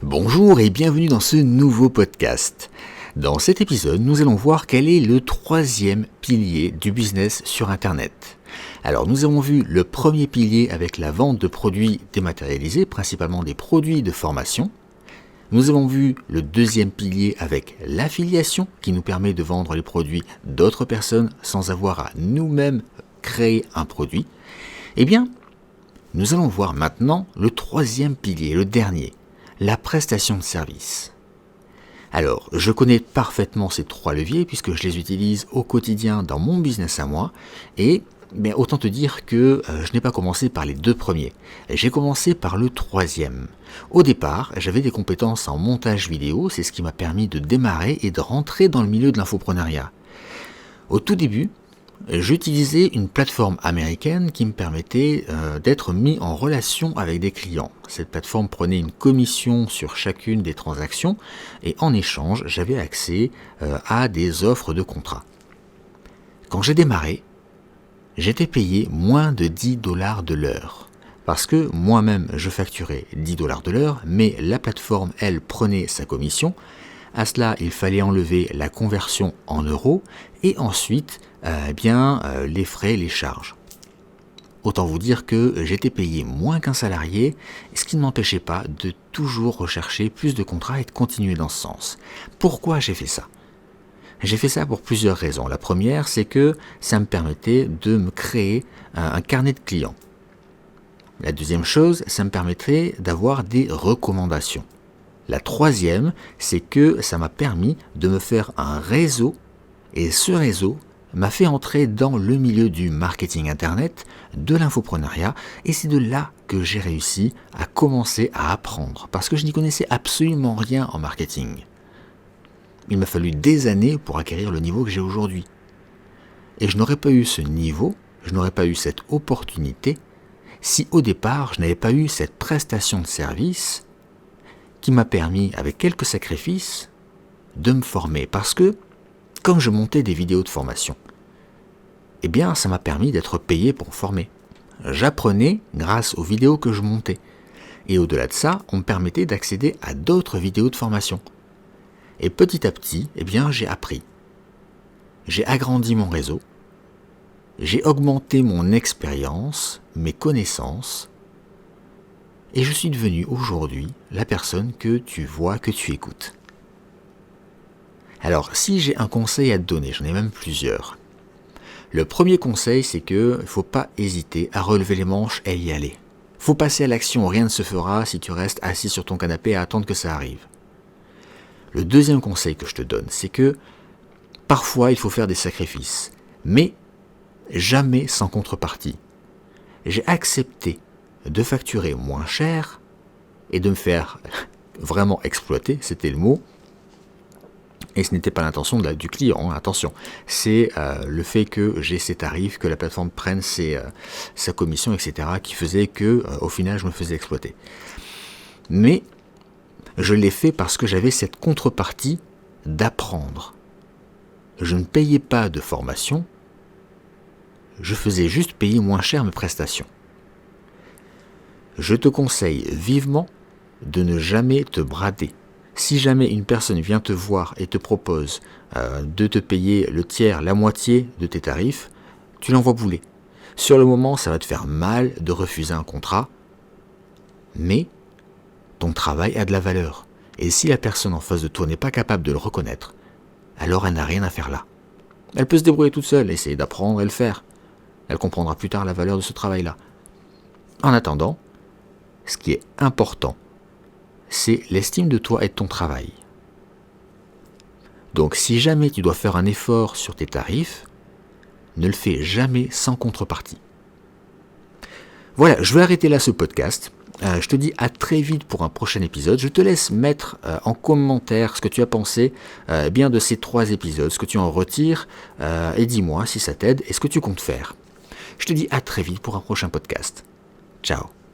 Bonjour et bienvenue dans ce nouveau podcast. Dans cet épisode, nous allons voir quel est le troisième pilier du business sur Internet. Alors, nous avons vu le premier pilier avec la vente de produits dématérialisés, principalement des produits de formation. Nous avons vu le deuxième pilier avec l'affiliation qui nous permet de vendre les produits d'autres personnes sans avoir à nous-mêmes créer un produit. Eh bien, nous allons voir maintenant le troisième pilier, le dernier, la prestation de service. Alors, je connais parfaitement ces trois leviers puisque je les utilise au quotidien dans mon business à moi et autant te dire que je n'ai pas commencé par les deux premiers. J'ai commencé par le troisième. Au départ, j'avais des compétences en montage vidéo, c'est ce qui m'a permis de démarrer et de rentrer dans le milieu de l'infoprenariat. Au tout début, j'utilisais une plateforme américaine qui me permettait d'être mis en relation avec des clients. Cette plateforme prenait une commission sur chacune des transactions et en échange, j'avais accès à des offres de contrat. Quand j'ai démarré, j'étais payé moins de $10 de l'heure. Parce que moi-même, je facturais $10 de l'heure, mais la plateforme, elle, prenait sa commission. À cela, il fallait enlever la conversion en euros et ensuite les frais, les charges. Autant vous dire que j'étais payé moins qu'un salarié, ce qui ne m'empêchait pas de toujours rechercher plus de contrats et de continuer dans ce sens. Pourquoi j'ai fait ça ? J'ai fait ça pour plusieurs raisons. La première, c'est que ça me permettait de me créer un carnet de clients. La deuxième chose, ça me permettrait d'avoir des recommandations. La troisième, c'est que ça m'a permis de me faire un réseau et ce réseau m'a fait entrer dans le milieu du marketing internet, de l'infoprenariat et c'est de là que j'ai réussi à commencer à apprendre parce que je n'y connaissais absolument rien en marketing. Il m'a fallu des années pour acquérir le niveau que j'ai aujourd'hui. Et je n'aurais pas eu ce niveau, je n'aurais pas eu cette opportunité si au départ je n'avais pas eu cette prestation de service qui m'a permis, avec quelques sacrifices, de me former. Parce que, comme je montais des vidéos de formation, ça m'a permis d'être payé pour former. J'apprenais grâce aux vidéos que je montais. Et au-delà de ça, on me permettait d'accéder à d'autres vidéos de formation. Et petit à petit, j'ai appris. J'ai agrandi mon réseau. J'ai augmenté mon expérience, mes connaissances. Et je suis devenu aujourd'hui la personne que tu vois, que tu écoutes. Alors, si j'ai un conseil à te donner, j'en ai même plusieurs. Le premier conseil, c'est que il ne faut pas hésiter à relever les manches et y aller. Il faut passer à l'action, rien ne se fera si tu restes assis sur ton canapé à attendre que ça arrive. Le deuxième conseil que je te donne, c'est que parfois il faut faire des sacrifices, mais jamais sans contrepartie. J'ai accepté de facturer moins cher et de me faire vraiment exploiter, c'était le mot, et ce n'était pas l'intention du client, attention, c'est le fait que j'ai ces tarifs, que la plateforme prenne sa commission, etc., qui faisait que au final je me faisais exploiter. Mais je l'ai fait parce que j'avais cette contrepartie d'apprendre. Je ne payais pas de formation, je faisais juste payer moins cher mes prestations. Je te conseille vivement de ne jamais te brader. Si jamais une personne vient te voir et te propose de te payer le tiers, la moitié de tes tarifs, tu l'envoies bouler. Sur le moment, ça va te faire mal de refuser un contrat, mais ton travail a de la valeur. Et si la personne en face de toi n'est pas capable de le reconnaître, alors elle n'a rien à faire là. Elle peut se débrouiller toute seule, essayer d'apprendre et le faire. Elle comprendra plus tard la valeur de ce travail-là. En attendant, ce qui est important, c'est l'estime de toi et de ton travail. Donc si jamais tu dois faire un effort sur tes tarifs, ne le fais jamais sans contrepartie. Voilà, je vais arrêter là ce podcast. Je te dis à très vite pour un prochain épisode. Je te laisse mettre en commentaire ce que tu as pensé de ces 3 épisodes, ce que tu en retires, et dis-moi si ça t'aide et ce que tu comptes faire. Je te dis à très vite pour un prochain podcast. Ciao.